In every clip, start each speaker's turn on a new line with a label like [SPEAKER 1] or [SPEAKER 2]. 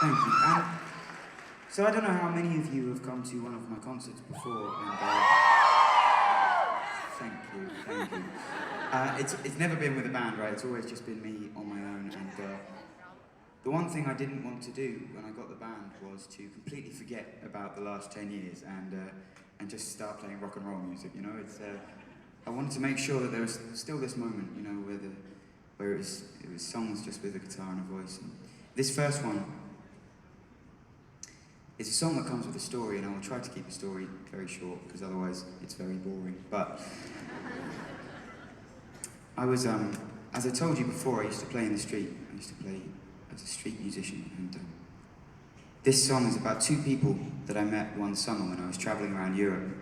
[SPEAKER 1] Thank you. So I don't know how many of you have come to one of my concerts before, and thank you. It's never been with a band, right? It's always just been me on my own, and the one thing I didn't want to do when I got the band was to completely forget about the last 10 years and just start playing rock and roll music, you know? I wanted to make sure that there was still this moment, you know, where it was songs just with a guitar and a voice. And this first one, it's a song that comes with a story, and I will try to keep the story very short, because otherwise it's very boring. But I was, as I told you before, I used to play in the street. I used to play as a street musician, and this song is about two people that I met one summer when I was traveling around Europe.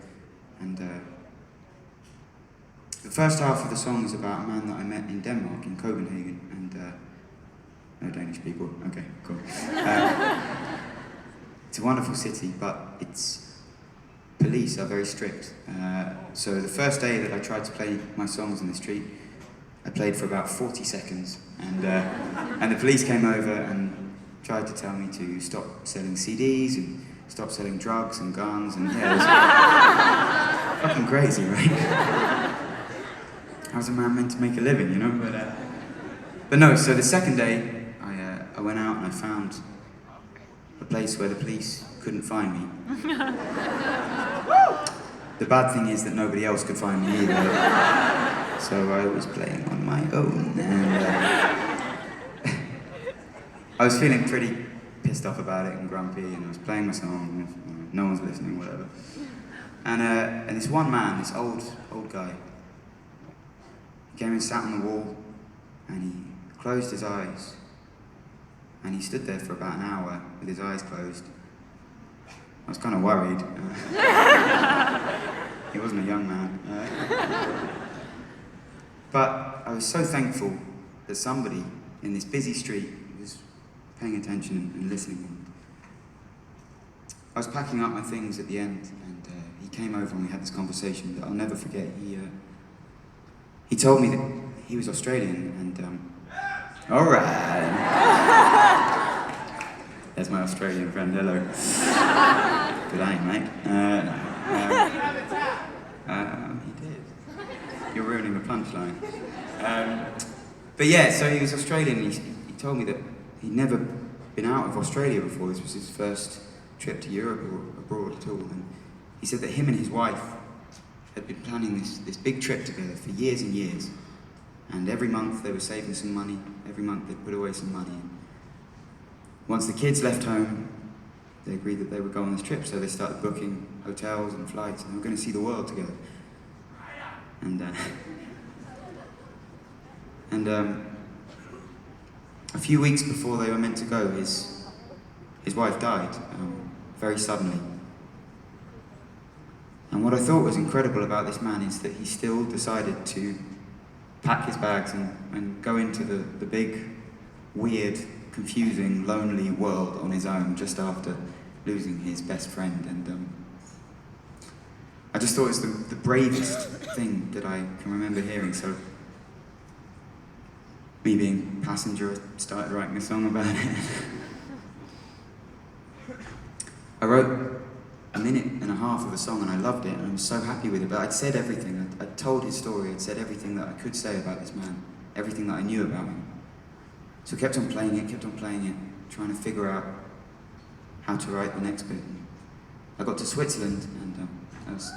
[SPEAKER 1] And the first half of the song is about a man that I met in Denmark, in Copenhagen, and no Danish people, okay, cool. It's a wonderful city, but its police are very strict. So the first day that I tried to play my songs in the street, I played for about 40 seconds, and the police came over and tried to tell me to stop selling CDs and stop selling drugs and guns, and yeah, it was fucking crazy, right? How's a man meant to make a living, you know? But no, so the second day, I went out and I found a place where the police couldn't find me. The bad thing is that nobody else could find me either. So I was playing on my own, and I was feeling pretty pissed off about it and grumpy, and I was playing my song, and no one's listening, whatever. And this one man, this old guy, he came and sat on the wall, and he closed his eyes, and he stood there for about an hour with his eyes closed. I was kind of worried. He wasn't a young man. But I was so thankful that somebody in this busy street was paying attention and listening. I was packing up my things at the end, and he came over and we had this conversation that I'll never forget. He told me that he was Australian, and all right. There's my Australian friend, hello. Good aim, mate. He did. You're ruining the punchline. But yeah, so he was Australian. He told me that he'd never been out of Australia before. This was his first trip to Europe or abroad at all. And he said that him and his wife had been planning this big trip together for years and years. And every month they were saving some money. Every month they'd put away some money. And once the kids left home, they agreed that they would go on this trip, so they started booking hotels and flights, and they were going to see the world together. And a few weeks before they were meant to go, his wife died, very suddenly. And what I thought was incredible about this man is that he still decided to pack his bags and go into the big, weird, confusing, lonely world on his own just after losing his best friend. And I just thought it was the bravest thing that I can remember hearing. So me being passenger, I started writing a song about it. I wrote a minute and a half of a song and I loved it and I was so happy with it, but I'd said everything. I'd told his story, I'd said everything that I could say about this man, everything that I knew about him. So I kept on playing it, trying to figure out how to write the next bit. I got to Switzerland and I was...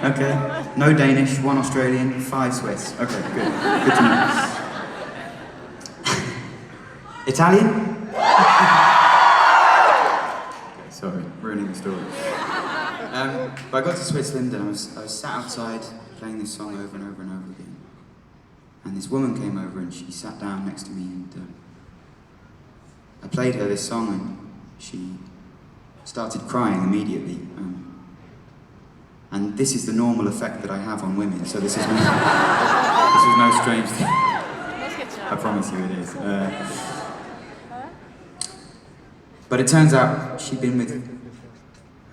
[SPEAKER 1] Okay. No Danish, 1 Australian, 5 Swiss. Okay, good to know. Italian? Sorry, ruining the story. But I got to Switzerland and I was sat outside playing this song over and over and over again. And this woman came over and she sat down next to me and I played her this song and she started crying immediately. And this is the normal effect that I have on women, so this is no strange thing. I promise you it is. But it turns out she'd been with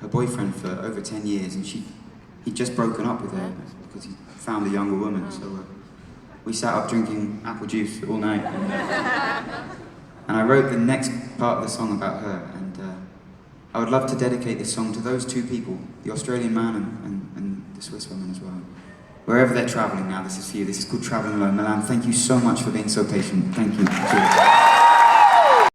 [SPEAKER 1] her boyfriend for over 10 years and he'd just broken up with her because he found a younger woman. So we sat up drinking apple juice all night and I I wrote the next part of the song about her, and I would love to dedicate this song to those two people, the Australian man and the Swiss woman as well. Wherever they're traveling now, this is for you. This is called Traveling Alone. Milan, thank you so much for being so patient. Thank you. Cheers.